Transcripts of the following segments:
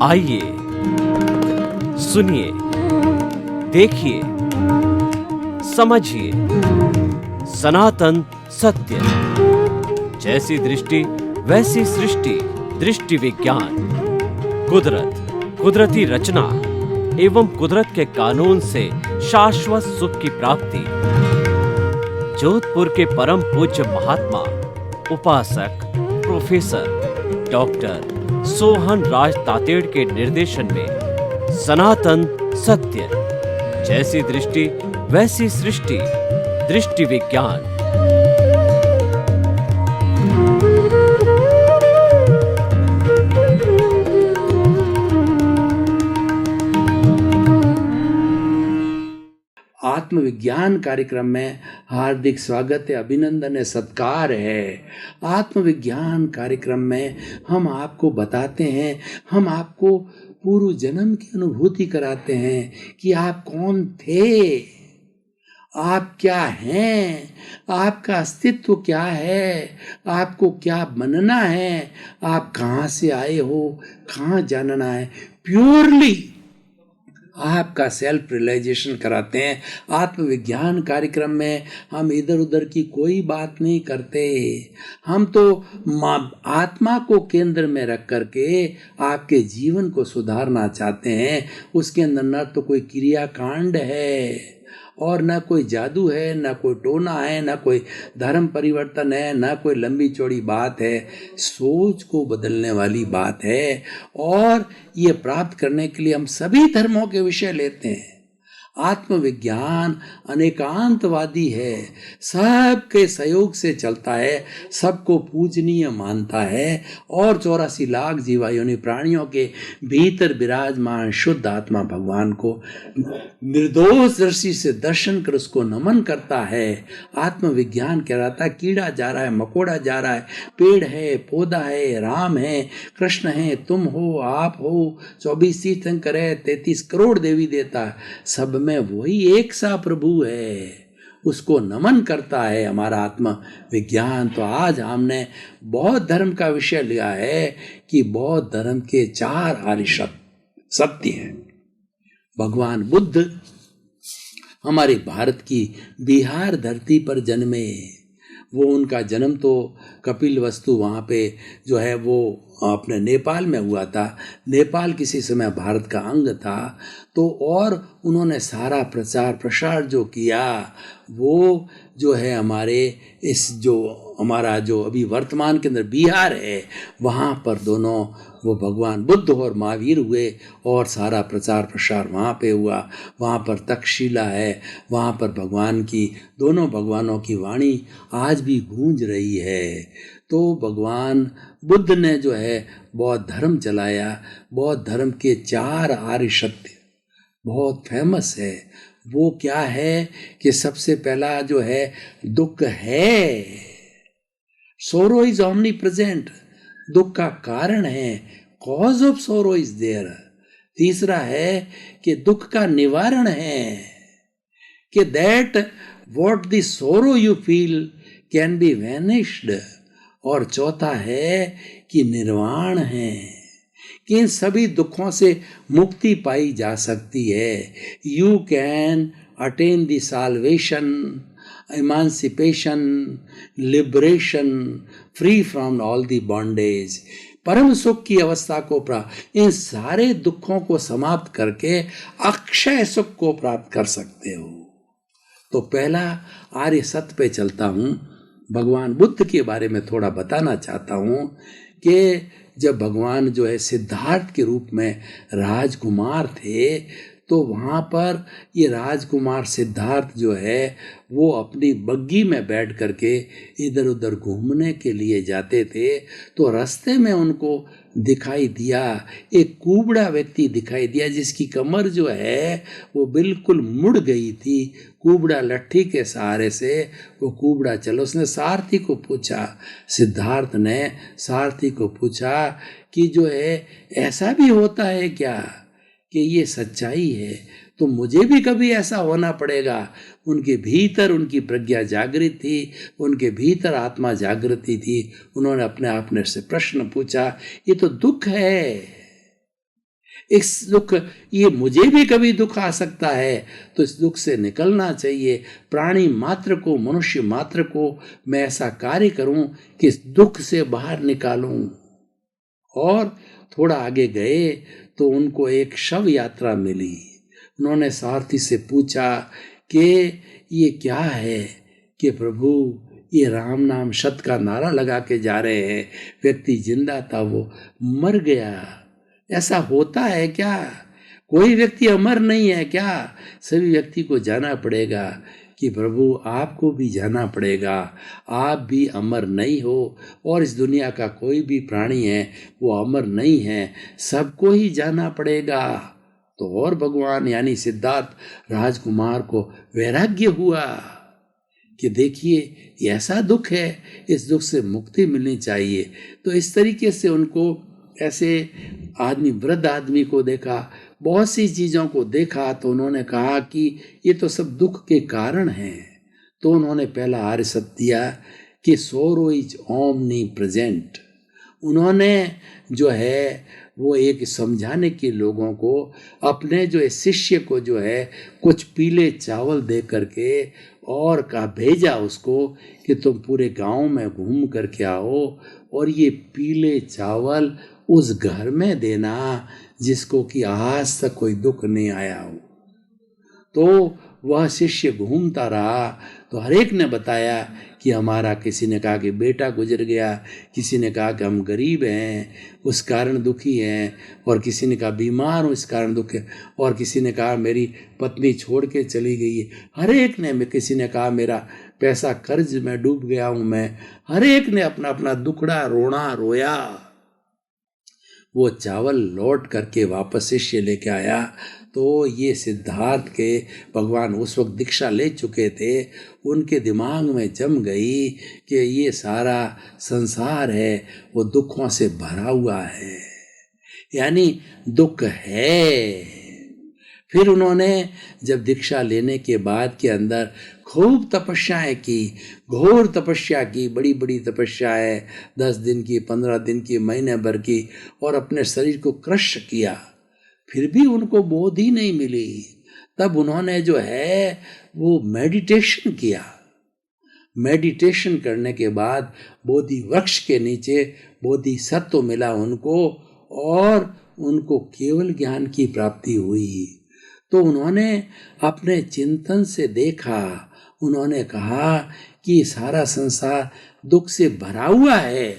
आइए सुनिए, देखिए, समझिए सनातन सत्य। जैसी दृष्टि वैसी सृष्टि, दृष्टि विज्ञान। कुदरत, कुदरती रचना एवं कुदरत के कानून से शाश्वत सुख की प्राप्ति। जोधपुर के परम पूज्य महात्मा उपासक प्रोफेसर डॉक्टर सोहन राज तातेड़ के निर्देशन में सनातन सत्य। जैसी दृष्टि वैसी सृष्टि, दृष्टि विज्ञान। आत्मविज्ञान कार्यक्रम में हार्दिक स्वागत है, अभिनंदन है, सत्कार है। आत्मविज्ञान कार्यक्रम में हम आपको बताते हैं, हम आपको पूर्व जन्म की अनुभूति कराते हैं कि आप कौन थे, आप क्या हैं, आपका अस्तित्व क्या है, आपको क्या बनना है, आप कहाँ से आए हो, कहाँ जानना है। प्योरली आपका सेल्फ रियलाइजेशन कराते हैं। आत्मविज्ञान कार्यक्रम में हम इधर उधर की कोई बात नहीं करते। हम तो आत्मा को केंद्र में रख करके आपके जीवन को सुधारना चाहते हैं। उसके अंदर न तो कोई क्रियाकांड है और न कोई जादू है, न कोई टोना है, न कोई धर्म परिवर्तन है, न कोई लंबी चौड़ी बात है। सोच को बदलने वाली बात है। और ये प्राप्त करने के लिए हम सभी धर्मों के विषय लेते हैं। आत्मविज्ञान अनेकांतवादी है, सबके सहयोग से चलता है, सबको पूजनीय मानता है और 84 लाख जीवायोनि प्राणियों के भीतर विराजमान शुद्ध आत्मा भगवान को निर्दोष दृष्टि से दर्शन कर उसको नमन करता है। आत्मविज्ञान कहलाता है कीड़ा जा रहा है, मकोड़ा जा रहा है, पेड़ है, पौधा है, राम है, कृष्ण है, तुम हो, आप हो, 24 तीर्थंकर है, 33 करोड़ देवी देता है, सब में वही एक सा प्रभु है, उसको नमन करता है हमारा आत्मा विज्ञान। तो आज हमने बौद्ध धर्म का विषय लिया है कि बौद्ध धर्म के 4 आर्य सत्य हैं। भगवान बुद्ध हमारे भारत की बिहार धरती पर जन्मे। वो उनका जन्म तो कपिलवस्तु वहाँ पे जो है वो अपने नेपाल में हुआ था। नेपाल किसी समय भारत का अंग था। तो और उन्होंने सारा प्रचार प्रसार जो किया वो जो है हमारे इस जो हमारा जो अभी वर्तमान के अंदर बिहार है वहाँ पर दोनों वो भगवान बुद्ध और महावीर हुए और सारा प्रचार प्रसार वहाँ पे हुआ। वहाँ पर तक्षशिला है, वहाँ पर भगवान की दोनों भगवानों की वाणी आज भी गूंज रही है। तो भगवान बुद्ध ने जो है बौद्ध धर्म चलाया। बौद्ध धर्म के 4 आर्य सत्य बहुत फेमस है। वो क्या है कि सबसे पहला जो है दुख है, सोरो इज ओमनी प्रेजेंट, दुख का कारण है, cause of sorrow is there. तीसरा है कि दुख का निवारण है, कि that what the sorrow you feel can be vanished. और चौथा है कि निर्वाण है, कि इन सभी दुखों से मुक्ति पाई जा सकती है। You can attain the salvation, emancipation, liberation, free from all the bondage, परम सुख की अवस्था को प्राप्त, इन सारे दुखों को समाप्त करके अक्षय सुख को प्राप्त कर सकते हो। तो पहला आर्य सत्य पे चलता हूँ। भगवान बुद्ध के बारे में थोड़ा बताना चाहता हूँ कि जब भगवान जो है सिद्धार्थ के रूप में राजकुमार थे तो वहाँ पर ये राजकुमार सिद्धार्थ जो है वो अपनी बग्गी में बैठ करके इधर उधर घूमने के लिए जाते थे। तो रास्ते में उनको दिखाई दिया एक कुबड़ा व्यक्ति दिखाई दिया जिसकी कमर जो है वो बिल्कुल मुड़ गई थी। कुबड़ा लट्ठी के सहारे से वो कुबड़ा चला। उसने सारथी को पूछा, सिद्धार्थ ने सारथी को पूछा कि जो है ऐसा भी होता है क्या कि ये सच्चाई है, तो मुझे भी कभी ऐसा होना पड़ेगा। उनके भीतर उनकी प्रज्ञा जागृत थी, उनके भीतर आत्मा जागृति थी। उन्होंने अपने आप से प्रश्न पूछा, ये तो दुख है, इस दुख, ये मुझे भी कभी दुख आ सकता है, तो इस दुख से निकलना चाहिए। प्राणी मात्र को, मनुष्य मात्र को मैं ऐसा कार्य करूं कि इस दुख से बाहर निकालूं। और थोड़ा आगे गए तो उनको एक शव यात्रा मिली। उन्होंने सारथी से पूछा कि ये क्या है? कि प्रभु, ये राम नाम शत का नारा लगा के जा रहे हैं, व्यक्ति जिंदा था वो मर गया। ऐसा होता है क्या? कोई व्यक्ति अमर नहीं है क्या? सभी व्यक्ति को जाना पड़ेगा कि प्रभु आपको भी जाना पड़ेगा, आप भी अमर नहीं हो, और इस दुनिया का कोई भी प्राणी है वो अमर नहीं है, सबको ही जाना पड़ेगा। तो और भगवान यानी सिद्धार्थ राजकुमार को वैराग्य हुआ कि देखिए ये ऐसा दुख है, इस दुख से मुक्ति मिलनी चाहिए। तो इस तरीके से उनको ऐसे आदमी, वृद्ध आदमी को देखा, बहुत सी चीज़ों को देखा, तो उन्होंने कहा कि ये तो सब दुख के कारण हैं। तो उन्होंने पहला आर्य सत्य दिया कि सोरो इज ओमनी प्रेजेंट। उन्होंने जो है वो एक समझाने के लोगों को, अपने जो शिष्य को जो है कुछ पीले चावल दे करके और कहा, भेजा उसको कि तुम पूरे गांव में घूम करके आओ और ये पीले चावल उस घर में देना जिसको कि आज तक कोई दुख नहीं आया हो। तो वह शिष्य घूमता रहा, तो हर एक ने बताया कि हमारा, किसी ने कहा कि बेटा गुजर गया, किसी ने कहा कि हम गरीब हैं उस कारण दुखी हैं, और किसी ने कहा बीमार हूँ इस कारण दुख है, और किसी ने कहा मेरी पत्नी छोड़ के चली गई है। हर एक ने, किसी ने कहा मेरा पैसा कर्ज में डूब गया हूँ मैं। हर एक ने अपना अपना दुखड़ा रोना रोया। वो चावल लौट करके वापस शिष्य लेके आया। तो ये सिद्धार्थ के भगवान उस वक्त दीक्षा ले चुके थे, उनके दिमाग में जम गई कि ये सारा संसार है वो दुखों से भरा हुआ है, यानी दुख है। फिर उन्होंने जब दीक्षा लेने के बाद के अंदर खूब तपस्याएं की, घोर तपस्या की, बड़ी बड़ी तपस्याएं, 10 दिन की, 15 दिन की, महीने भर की, और अपने शरीर को क्रश किया, फिर भी उनको बोधि नहीं मिली। तब उन्होंने जो है वो मेडिटेशन किया। मेडिटेशन करने के बाद बोधि वृक्ष के नीचे बोधि सत्व मिला उनको, और उनको केवल ज्ञान की प्राप्ति हुई। तो उन्होंने अपने चिंतन से देखा, उन्होंने कहा कि सारा संसार दुख से भरा हुआ है।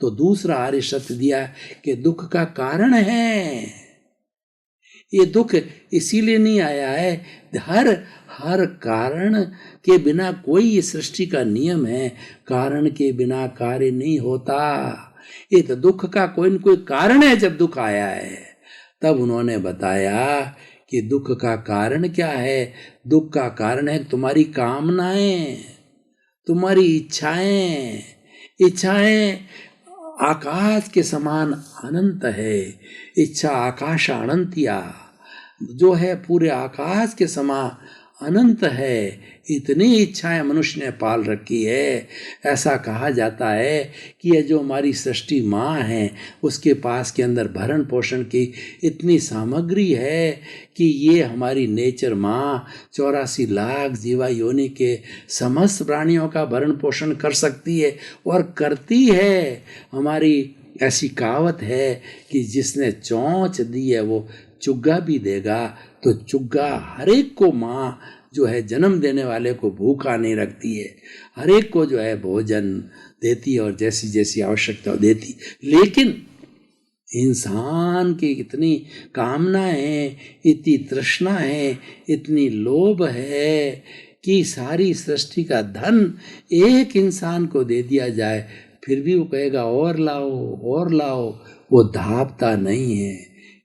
तो दूसरा आर्य सत्य दिया कि दुख का कारण है, ये दुख इसीलिए नहीं आया है, हर कारण के बिना, कोई ये सृष्टि का नियम है, कारण के बिना कार्य नहीं होता। ये तो दुख का कोई न कोई कारण है जब दुख आया है। तब उन्होंने बताया कि दुख का कारण क्या है? दुख का कारण है तुम्हारी कामनाएं, तुम्हारी इच्छाएं। इच्छाएं आकाश के समान अनंत है, इच्छा आकाश अनंतिया, जो है पूरे आकाश के समान अनंत है। इतनी इच्छाएं मनुष्य ने पाल रखी है। ऐसा कहा जाता है कि ये जो हमारी सृष्टि माँ है, उसके पास के अंदर भरण पोषण की इतनी सामग्री है कि ये हमारी नेचर माँ 84 लाख जीवा योनि के समस्त प्राणियों का भरण पोषण कर सकती है, और करती है। हमारी ऐसी कहावत है कि जिसने चोंच दी है वो चुग्गा भी देगा। तो चुग्गा हर एक को माँ जो है जन्म देने वाले को भूखा नहीं रखती है, हर एक को जो है भोजन देती है और जैसी जैसी आवश्यकता देती। लेकिन इंसान की इतनी कामनाएं हैं, इतनी तृष्णा है, इतनी लोभ है कि सारी सृष्टि का धन एक इंसान को दे दिया जाए, फिर भी वो कहेगा और लाओ और लाओ, वो धापता नहीं है।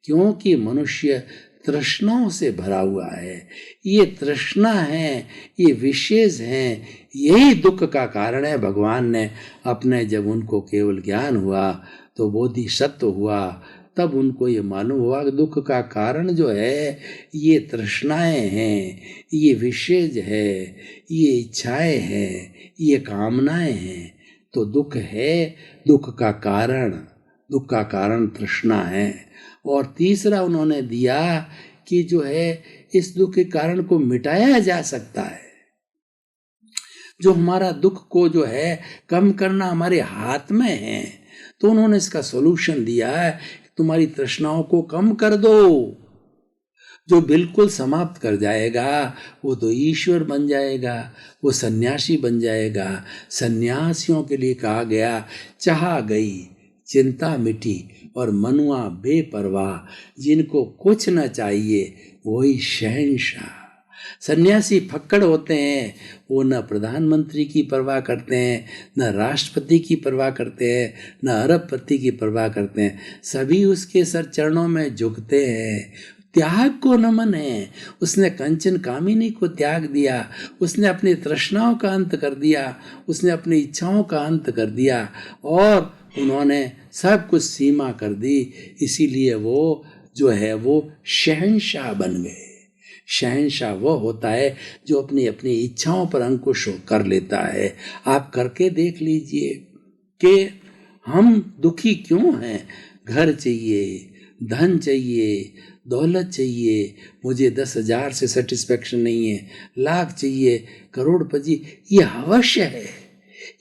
क्योंकि मनुष्य तृष्णाओं से भरा हुआ है। ये तृष्णा है, ये विशेष हैं, यही दुख का कारण है। भगवान ने अपने, जब उनको केवल ज्ञान हुआ तो बोधि सत्व हुआ, तब उनको ये मालूम हुआ कि दुख का कारण जो है ये तृष्णाएं हैं, ये विशेष है, ये इच्छाएं हैं, ये कामनाएं हैं। तो दुख है, दुख का कारण, दुख का कारण तृष्णा है। और तीसरा उन्होंने दिया कि जो है इस दुख के कारण को मिटाया जा सकता है। जो हमारा दुख को जो है कम करना हमारे हाथ में है, तो उन्होंने इसका सॉल्यूशन दिया है, तुम्हारी तृष्णाओं को कम कर दो। जो बिल्कुल समाप्त कर जाएगा वो तो ईश्वर बन जाएगा, वो सन्यासी बन जाएगा। सन्यासियों के लिए कहा गया, चाह गई चिंता मिटी और मनुआ बेपरवाह, जिनको कुछ न चाहिए वही शहंशाह। सन्यासी फक्कड़ होते हैं, वो न प्रधानमंत्री की परवाह करते हैं, न राष्ट्रपति की परवाह करते हैं, न अरबपति की परवाह करते हैं, सभी उसके सर चरणों में झुकते हैं। त्याग को नमन है। उसने कंचन कामिनी को त्याग दिया, उसने अपनी तृष्णाओं का अंत कर दिया, उसने अपनी इच्छाओं का अंत कर दिया और उन्होंने सब कुछ सीमा कर दी। इसीलिए वो जो है वो शहंशाह बन गए। शहंशाह वो होता है जो अपनी अपनी इच्छाओं पर अंकुश कर लेता है। आप करके देख लीजिए कि हम दुखी क्यों हैं। घर चाहिए, धन चाहिए, दौलत चाहिए, मुझे 10,000 से सेटिस्फेक्शन नहीं है, लाख चाहिए, करोड़पति, ये अवश्य है।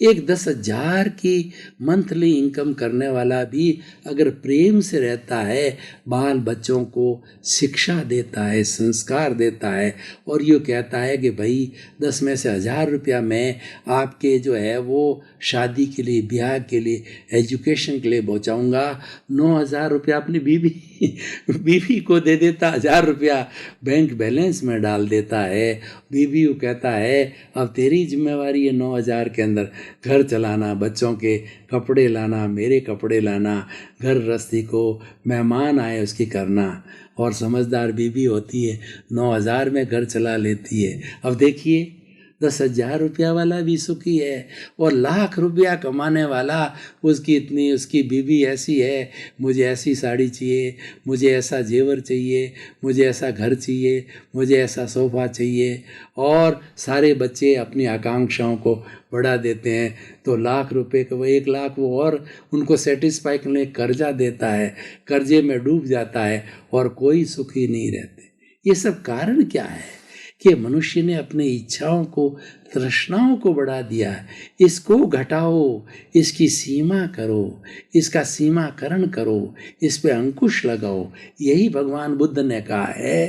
एक 10,000 की मंथली इनकम करने वाला भी अगर प्रेम से रहता है, बाल बच्चों को शिक्षा देता है, संस्कार देता है और ये कहता है कि भाई 10 में से 1,000 रुपया मैं आपके जो है वो शादी के लिए, ब्याह के लिए, एजुकेशन के लिए पहुँचाऊँगा, 9,000 रुपया अपनी बीवी को दे देता, 1,000 रुपया बैंक बैलेंस में डाल देता है। बीवी को कहता है अब तेरी जिम्मेवारी है 9,000 के अंदर घर चलाना, बच्चों के कपड़े लाना, मेरे कपड़े लाना, घर गृहस्थी को मेहमान आए उसकी करना। और समझदार बीवी होती है, 9,000 में घर चला लेती है। अब देखिए 10,000 रुपया वाला भी सुखी है और लाख रुपया कमाने वाला, उसकी बीवी ऐसी है, मुझे ऐसी साड़ी चाहिए, मुझे ऐसा जेवर चाहिए, मुझे ऐसा घर चाहिए, मुझे ऐसा सोफा चाहिए, और सारे बच्चे अपनी आकांक्षाओं को बढ़ा देते हैं। तो लाख रुपए का वो 1 लाख वो और उनको सेटिस्फाई करने कर्जा देता है, कर्जे में डूब जाता है और कोई सुखी नहीं रहते। ये सब कारण क्या है कि मनुष्य ने अपनी इच्छाओं को, तृष्णाओं को बढ़ा दिया। इसको घटाओ, इसकी सीमा करो, इसका सीमाकरण करो, इस पे अंकुश लगाओ। यही भगवान बुद्ध ने कहा है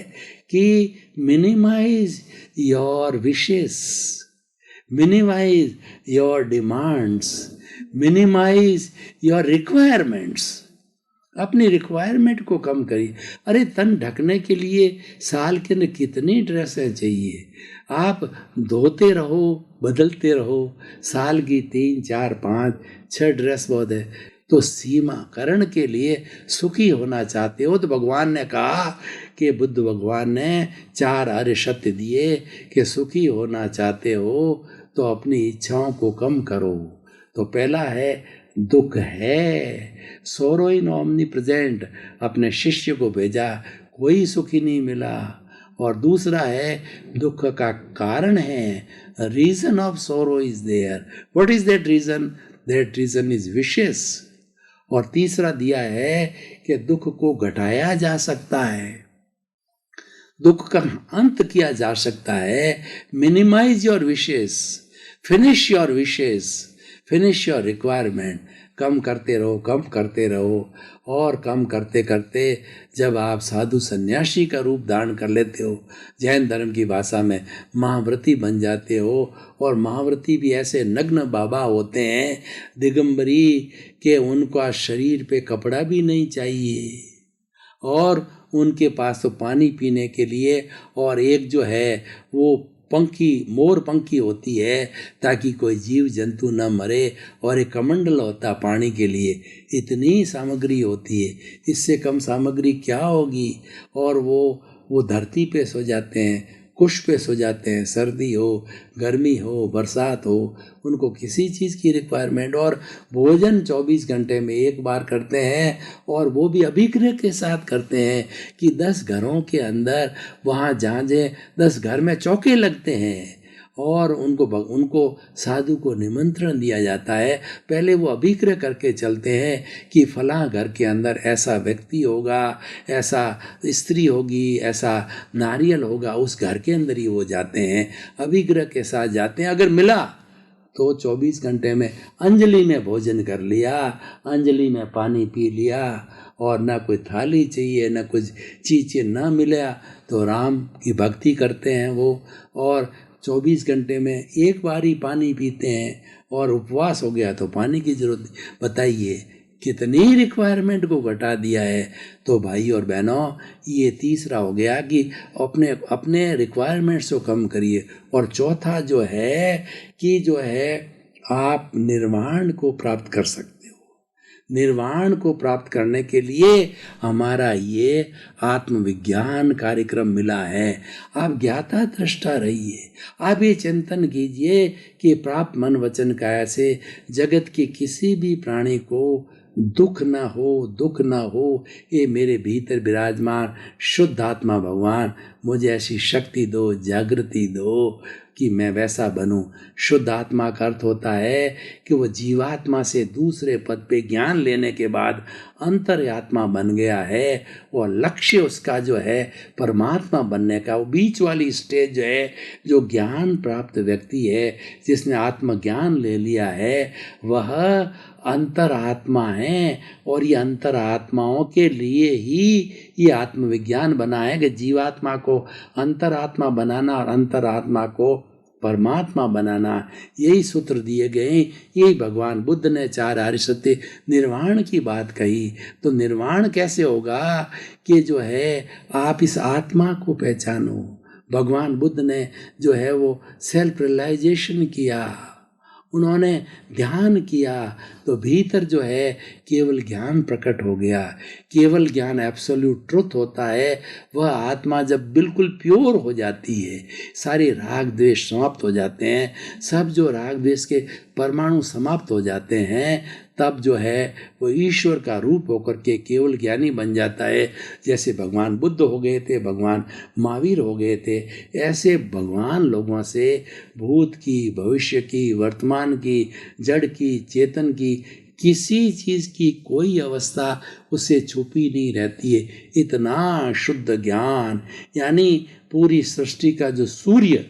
कि minimise your wishes, minimise your demands, minimise your requirements. अपनी रिक्वायरमेंट को कम करिए। अरे तन ढकने के लिए साल के न कितनी ड्रेसें चाहिए, आप धोते रहो, बदलते रहो, साल की 3, 4, 5, 6 ड्रेस बहुत है। तो सीमाकरण के लिए सुखी होना चाहते हो तो भगवान ने कहा कि बुद्ध भगवान ने 4 आर्य सत्य दिए कि सुखी होना चाहते हो तो अपनी इच्छाओं को कम करो। तो पहला है दुख है, सोरो इन ओमनी प्रेजेंट, अपने शिष्य को भेजा, कोई सुखी नहीं मिला। और दूसरा है दुख का कारण है, reason of sorrow is there, what is that reason, that reason is wishes. और तीसरा दिया है कि दुख को घटाया जा सकता है, दुख का अंत किया जा सकता है। Minimise your wishes, finish your wishes, finish your requirement. कम करते रहो, कम करते रहो, और कम करते करते जब आप साधु सन्यासी का रूप धारण कर लेते हो, जैन धर्म की भाषा में महाव्रती बन जाते हो। और महाव्रती भी ऐसे नग्न बाबा होते हैं, दिगंबरी, के उनका शरीर पे कपड़ा भी नहीं चाहिए और उनके पास तो पानी पीने के लिए और एक जो है वो पंखी, मोर पंखी होती है ताकि कोई जीव जंतु न मरे, और एक कमंडल होता पानी के लिए। इतनी सामग्री होती है, इससे कम सामग्री क्या होगी। और वो धरती पे सो जाते हैं, कुश पे सो जाते हैं, सर्दी हो, गर्मी हो, बरसात हो, उनको किसी चीज़ की रिक्वायरमेंट, और भोजन 24 घंटे में एक बार करते हैं, और वो भी अभिग्रह के साथ करते हैं कि 10 घरों के अंदर वहाँ जहाँ 10 घर में चौके लगते हैं और उनको साधु को निमंत्रण दिया जाता है। पहले वो अभिक्रय करके चलते हैं कि फलां घर के अंदर ऐसा व्यक्ति होगा, ऐसा स्त्री होगी, ऐसा नारियल होगा, उस घर के अंदर ही वो जाते हैं, अभिक्रय के साथ जाते हैं। अगर मिला तो 24 घंटे में अंजलि में भोजन कर लिया, अंजलि में पानी पी लिया, और ना कोई थाली चाहिए, ना कुछ चीज़ें ना मिला तो राम की भक्ति करते हैं वो, और 24 घंटे में एक बार ही पानी पीते हैं, और उपवास हो गया तो पानी की जरूरत नहीं। बताइए कितनी रिक्वायरमेंट को घटा दिया है। तो भाई और बहनों, ये तीसरा हो गया कि अपने अपने रिक्वायरमेंट्स को कम करिए। और चौथा जो है आप निर्वाण को प्राप्त कर सकते हो। निर्वाण को प्राप्त करने के लिए हमारा ये आत्मविज्ञान कार्यक्रम मिला है। आप ज्ञाता दृष्टा रहिए, आप ये चिंतन कीजिए कि प्राप्त मन वचन काया से जगत के किसी भी प्राणी को दुख ना हो। ये मेरे भीतर विराजमान शुद्ध आत्मा भगवान मुझे ऐसी शक्ति दो, जागृति दो कि मैं वैसा बनूं। शुद्ध आत्मा का अर्थ होता है कि वो जीवात्मा से दूसरे पद पे ज्ञान लेने के बाद अंतर्यात्मा बन गया है, और लक्ष्य उसका जो है परमात्मा बनने का। वो बीच वाली स्टेज जो है, जो ज्ञान प्राप्त व्यक्ति है, जिसने आत्मज्ञान ले लिया है, वह अंतरात्मा है। और ये अंतरात्माओं के लिए ही ये आत्मविज्ञान बना है कि जीवात्मा को अंतरात्मा बनाना और अंतरात्मा को परमात्मा बनाना। यही सूत्र दिए गए, यही भगवान बुद्ध ने 4 आर्य सत्य निर्वाण की बात कही। तो निर्वाण कैसे होगा कि जो है आप इस आत्मा को पहचानो। भगवान बुद्ध ने जो है वो सेल्फ रियलाइजेशन किया, उन्होंने ध्यान किया, तो भीतर जो है केवल ज्ञान प्रकट हो गया। केवल ज्ञान एब्सोल्यूट ट्रुथ होता है। वह आत्मा जब बिल्कुल प्योर हो जाती है, सारे राग द्वेष समाप्त हो जाते हैं, सब जो राग द्वेष के परमाणु समाप्त हो जाते हैं, तब जो है वो ईश्वर का रूप होकर के केवल ज्ञानी बन जाता है। जैसे भगवान बुद्ध हो गए थे, भगवान महावीर हो गए थे, ऐसे भगवान लोगों से भूत की, भविष्य की, वर्तमान की, जड़ की, चेतन की, किसी चीज़ की कोई अवस्था उससे छुपी नहीं रहती है। इतना शुद्ध ज्ञान, यानी पूरी सृष्टि का जो सूर्य,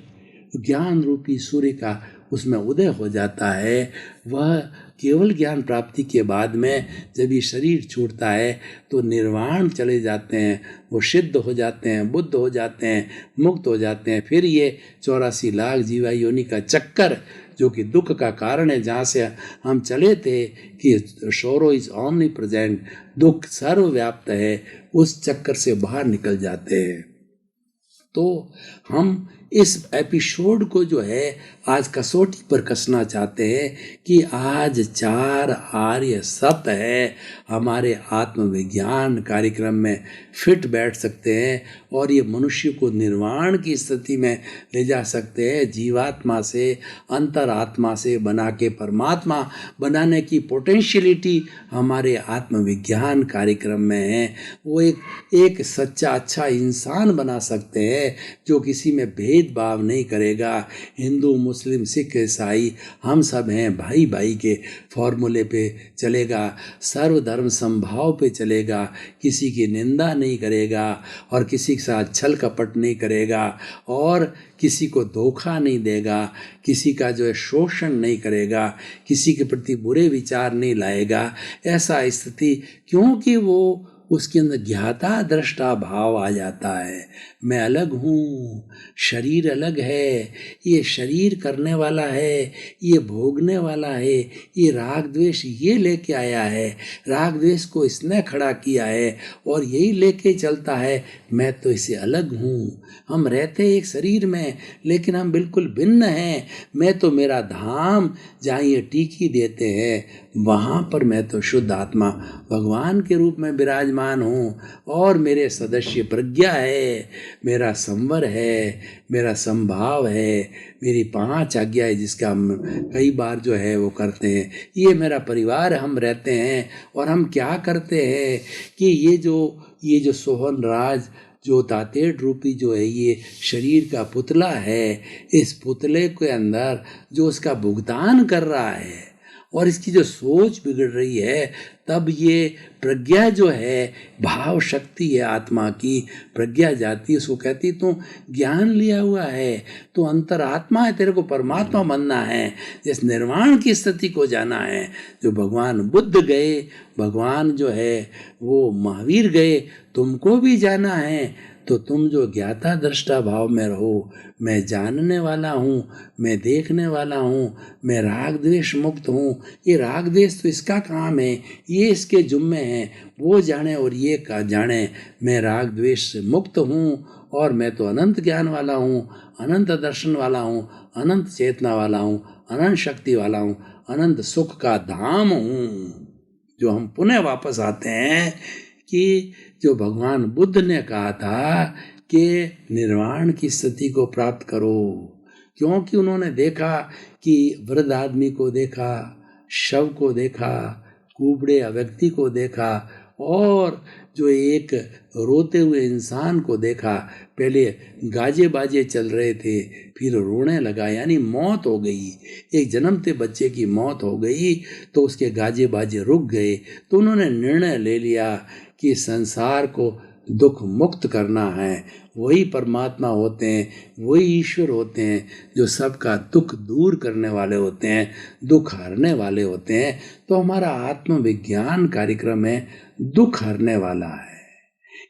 ज्ञान रूपी सूर्य का उसमें उदय हो जाता है। वह केवल ज्ञान प्राप्ति के बाद में जब ये शरीर छूटता है तो निर्वाण चले जाते हैं, वो सिद्ध हो जाते हैं, बुद्ध हो जाते हैं, मुक्त हो जाते हैं। फिर ये 84 लाख जीवा योनि का चक्कर, जो कि दुख का कारण है, जहाँ से हम चले थे कि सोरो इज ओमनी प्रेजेंट, दुख सर्वव्याप्त है, उस चक्कर से बाहर निकल जाते हैं। तो हम इस एपिसोड को जो है आज कसौटी पर कसना चाहते हैं कि आज 4 आर्य सत्य है हमारे आत्मविज्ञान कार्यक्रम में फिट बैठ सकते हैं, और ये मनुष्य को निर्वाण की स्थिति में ले जा सकते हैं। जीवात्मा से, अंतरात्मा से बना के परमात्मा बनाने की पोटेंशियलिटी हमारे आत्मविज्ञान कार्यक्रम में है। वो एक सच्चा अच्छा इंसान बना सकते हैं, जो किसी में भेदभाव नहीं करेगा। हिंदू, मुस्लिम, सिख, ईसाई, हम सब हैं, भाई भाई के फॉर्मूले पे चलेगा, सर्वधर्म समभाव पे चलेगा, किसी की निंदा नहीं करेगा, और किसी के साथ छल कपट नहीं करेगा, और किसी को धोखा नहीं देगा, किसी का जो है शोषण नहीं करेगा, किसी के प्रति बुरे विचार नहीं लाएगा। ऐसा स्थिति, क्योंकि वो उसके अंदर ज्ञाता दृष्टा भाव आ जाता है। मैं अलग हूँ, शरीर अलग है, ये शरीर करने वाला है, ये भोगने वाला है, ये राग द्वेष ये लेके आया है, राग द्वेष को इसने खड़ा किया है और यही लेके चलता है। मैं तो इससे अलग हूँ। हम रहते एक शरीर में, लेकिन हम बिल्कुल भिन्न हैं। मैं तो मेरा धाम, जहाँ ये टीकी देते हैं, वहाँ पर मैं तो शुद्ध आत्मा भगवान के रूप में विराजमान हूँ, और मेरे सदस्य प्रज्ञा है, मेरा संवर है, मेरा संभाव है, मेरी 5 आज्ञा है, जिसका हम कई बार जो है वो करते हैं। ये मेरा परिवार, हम रहते हैं। और हम क्या करते हैं कि ये जो सोहन राज जो तातेड़ रूपी जो है ये शरीर का पुतला है, इस पुतले के अंदर जो उसका भुगतान कर रहा है और इसकी जो सोच बिगड़ रही है, तब ये प्रज्ञा जो है, भाव शक्ति है आत्मा की, प्रज्ञा जाती है, उसको कहती तू ज्ञान लिया हुआ है, तो अंतरात्मा है, तेरे को परमात्मा बनना है, जिस निर्वाण की स्थिति को जाना है। जो भगवान बुद्ध गए, भगवान जो है वो महावीर गए, तुमको भी जाना है। तो तुम जो ज्ञाता दृष्टा भाव में रहो, मैं जानने वाला हूँ, मैं देखने वाला हूँ, मैं राग द्वेष मुक्त हूँ। ये राग द्वेष तो इसका काम है, ये इसके जुम्मे हैं, वो जाने और ये का जाने। मैं राग द्वेष से मुक्त हूँ और मैं तो अनंत ज्ञान वाला हूँ, अनंत दर्शन वाला हूँ, अनंत चेतना वाला हूँ, अनंत शक्ति वाला हूँ, अनंत सुख का धाम हूँ। जो हम पुनः वापस आते हैं कि जो भगवान बुद्ध ने कहा था कि निर्वाण की स्थिति को प्राप्त करो, क्योंकि उन्होंने देखा कि वृद्ध आदमी को देखा, शव को देखा, कुबड़े व्यक्ति को देखा और जो एक रोते हुए इंसान को देखा। पहले गाजे बाजे चल रहे थे, फिर रोने लगा, यानी मौत हो गई। एक जन्मते बच्चे की मौत हो गई तो उसके गाजे बाजे रुक गए। तो उन्होंने निर्णय ले लिया कि संसार को दुख मुक्त करना है। वही परमात्मा होते हैं, वही ईश्वर होते हैं जो सबका दुख दूर करने वाले होते हैं, दुख हरने वाले होते हैं। तो हमारा आत्मविज्ञान कार्यक्रम है दुख हरने वाला है।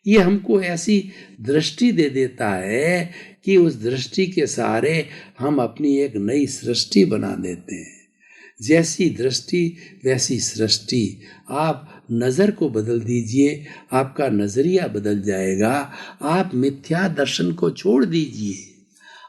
ये हमको ऐसी दृष्टि दे देता है कि उस दृष्टि के सहारे हम अपनी एक नई सृष्टि बना देते हैं। जैसी दृष्टि वैसी सृष्टि। आप नज़र को बदल दीजिए, आपका नज़रिया बदल जाएगा। आप मिथ्या दर्शन को छोड़ दीजिए,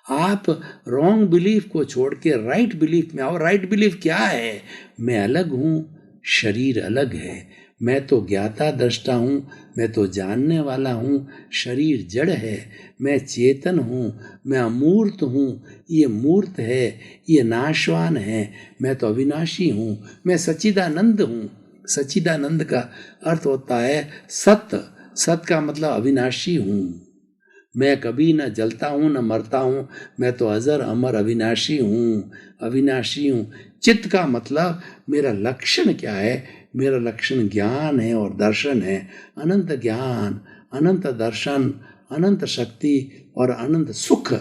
आप रॉन्ग बिलीफ को छोड़ के राइट बिलीफ में आओ। राइट बिलीफ क्या है? मैं अलग हूँ, शरीर अलग है। मैं तो ज्ञाता दृष्टा हूँ, मैं तो जानने वाला हूँ, शरीर जड़ है। मैं चेतन हूँ, मैं अमूर्त हूँ, ये मूर्त है, ये नाशवान है। मैं तो अविनाशी हूँ, मैं सच्चिदानंद हूँ। सच्चिदानंद का अर्थ होता है सत्य। सत्य का मतलब अविनाशी हूँ। मैं कभी न जलता हूँ न मरता हूँ, मैं तो अजर अमर अविनाशी हूँ, अविनाशी हूँ। चित्त का मतलब मेरा लक्षण क्या है? मेरा लक्षण ज्ञान है और दर्शन है। अनंत ज्ञान, अनंत दर्शन, अनंत शक्ति और अनंत सुख,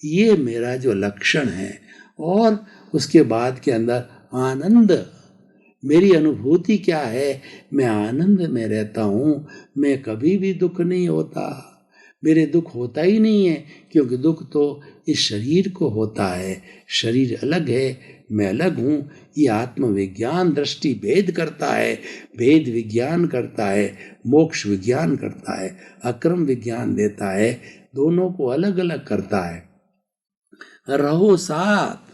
ये मेरा जो लक्षण है। और उसके बाद के अंदर आनंद, मेरी अनुभूति क्या है? मैं आनंद में रहता हूँ, मैं कभी भी दुख नहीं होता। मेरे दुख होता ही नहीं है, क्योंकि दुख तो इस शरीर को होता है। शरीर अलग है, मैं अलग हूँ। ये आत्मविज्ञान दृष्टि भेद करता है, भेद विज्ञान करता है, मोक्ष विज्ञान करता है, अक्रम विज्ञान देता है, दोनों को अलग अलग करता है। रहो साथ,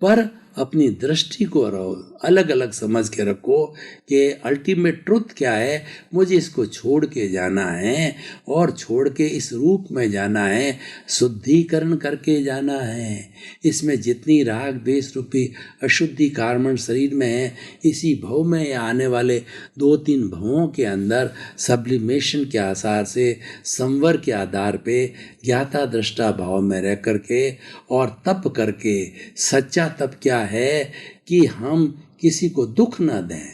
पर अपनी दृष्टि को रहो अलग अलग समझ के रखो कि अल्टीमेट ट्रुथ क्या है। मुझे इसको छोड़ के जाना है और छोड़ के इस रूप में जाना है, शुद्धिकरण करके जाना है। इसमें जितनी राग द्वेष रूपी अशुद्धि कार्बन शरीर में है, इसी भव में या आने वाले 2-3 भवों के अंदर सब्लिमेशन के आधार से, संवर के आधार पे ज्ञाता दृष्टा भाव में रह करके और तप करके, सच्चा तप क्या है कि हम किसी को दुख न दें।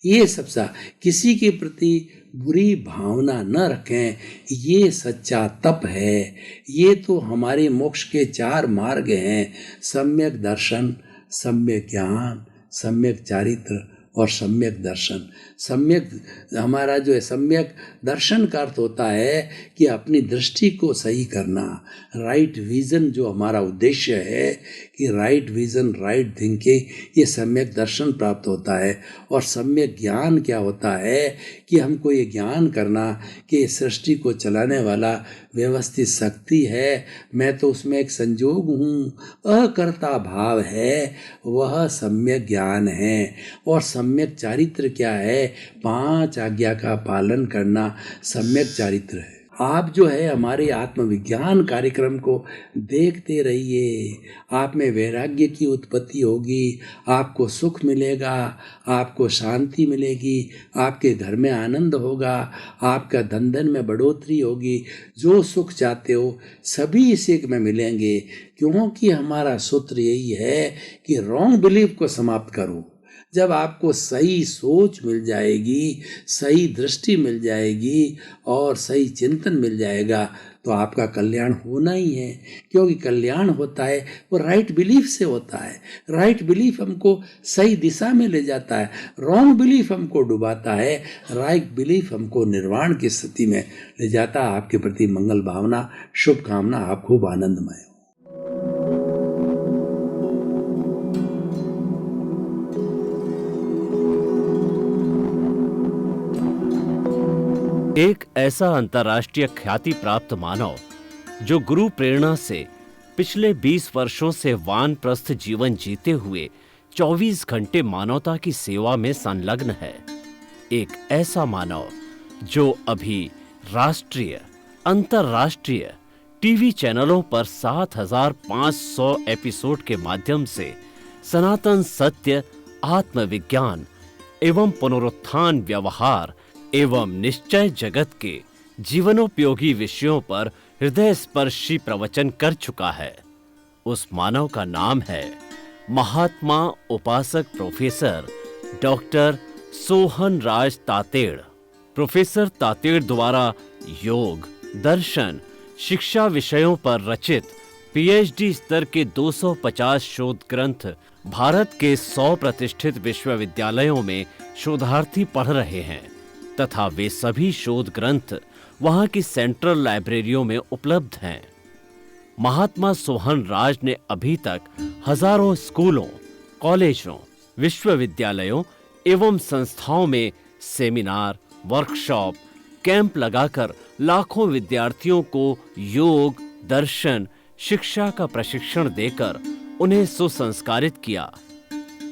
ये सबसे, किसी के प्रति बुरी भावना न रखें, ये सच्चा तप है। ये तो हमारे मोक्ष के 4 मार्ग हैं, सम्यक दर्शन, सम्यक ज्ञान, सम्यक चारित्र और सम्यक दर्शन। सम्यक हमारा जो है, सम्यक दर्शन का अर्थ होता है कि अपनी दृष्टि को सही करना, राइट विजन जो हमारा उद्देश्य है कि राइट विजन, राइट थिंकिंग, ये सम्यक दर्शन प्राप्त होता है। और सम्यक ज्ञान क्या होता है कि हमको ये ज्ञान करना कि इस सृष्टि को चलाने वाला व्यवस्थित शक्ति है, मैं तो उसमें एक संजोग हूँ, अकर्ता भाव है, वह सम्यक ज्ञान है। और सम्यक चारित्र क्या है? 5 आज्ञा का पालन करना सम्यक चारित्र है। आप जो है हमारे आत्मविज्ञान कार्यक्रम को देखते रहिए। आप में वैराग्य की उत्पत्ति होगी, आपको सुख मिलेगा, आपको शांति मिलेगी, आपके घर में आनंद होगा, आपका धन में बढ़ोतरी होगी। जो सुख चाहते हो सभी इसी में मिलेंगे, क्योंकि हमारा सूत्र यही है कि रॉन्ग बिलीफ को समाप्त करो। जब आपको सही सोच मिल जाएगी, सही दृष्टि मिल जाएगी और सही चिंतन मिल जाएगा तो आपका कल्याण होना ही है। क्योंकि कल्याण होता है वो राइट बिलीफ से होता है। राइट बिलीफ हमको सही दिशा में ले जाता है, रॉन्ग बिलीफ हमको डुबाता है, राइट बिलीफ हमको निर्वाण की स्थिति में ले जाता है। आपके प्रति मंगल भावना, शुभकामना, आप खूब आनंदमय हो। एक ऐसा अंतर्राष्ट्रीय ख्याति प्राप्त मानव जो गुरु प्रेरणा से पिछले 20 वर्षों से वानप्रस्थ जीवन जीते हुए 24 घंटे मानवता की सेवा में संलग्न है। एक ऐसा मानव जो अभी राष्ट्रीय, अंतर्राष्ट्रीय टीवी चैनलों पर 7,500 एपिसोड के माध्यम से सनातन सत्य, आत्मविज्ञान एवं पुनरुत्थान, व्यवहार एवं निश्चय जगत के जीवनोपयोगी विषयों पर हृदय स्पर्शी प्रवचन कर चुका है। उस मानव का नाम है महात्मा उपासक प्रोफेसर डॉक्टर सोहन राज तातेड़। प्रोफेसर तातेड़ द्वारा योग, दर्शन, शिक्षा विषयों पर रचित पीएचडी स्तर के 250 शोध ग्रंथ भारत के 100 प्रतिष्ठित विश्वविद्यालयों में शोधार्थी पढ़ रहे हैं तथा वे सभी शोध ग्रंथ वहां की सेंट्रल लाइब्रेरियों में उपलब्ध हैं। महात्मा सोहन राज ने अभी तक हजारों स्कूलों, कॉलेजों, विश्वविद्यालयों एवं संस्थाओं में सेमिनार, वर्कशॉप, कैंप लगाकर लाखों विद्यार्थियों को योग, दर्शन, शिक्षा का प्रशिक्षण देकर उन्हें सुसंस्कारित किया।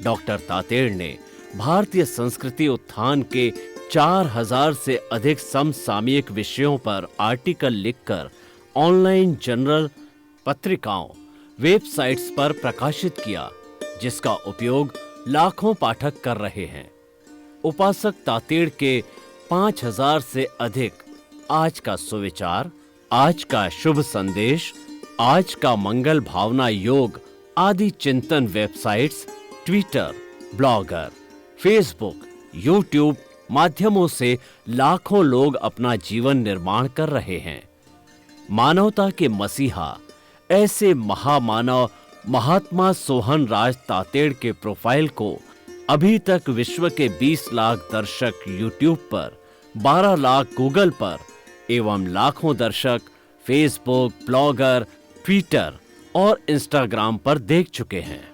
डॉक्टर तातेड़ ने भारतीय संस्कृति उत्थान के 4000 से अधिक समसामयिक विषयों पर आर्टिकल लिखकर ऑनलाइन जर्नल, पत्रिकाओं, वेबसाइट्स पर प्रकाशित किया, जिसका उपयोग लाखों पाठक कर रहे हैं। उपासक तातेड़ के 5000 से अधिक आज का सुविचार, आज का शुभ संदेश, आज का मंगल भावना योग आदि चिंतन websites, Twitter, blogger, Facebook, YouTube माध्यमों से लाखों लोग अपना जीवन निर्माण कर रहे हैं। मानवता के मसीहा ऐसे महामानव महात्मा सोहन राज तातेड़ के प्रोफाइल को अभी तक विश्व के 20 लाख दर्शक यूट्यूब पर, 12 लाख गूगल पर एवं लाखों दर्शक फेसबुक, ब्लॉगर, ट्विटर और इंस्टाग्राम पर देख चुके हैं।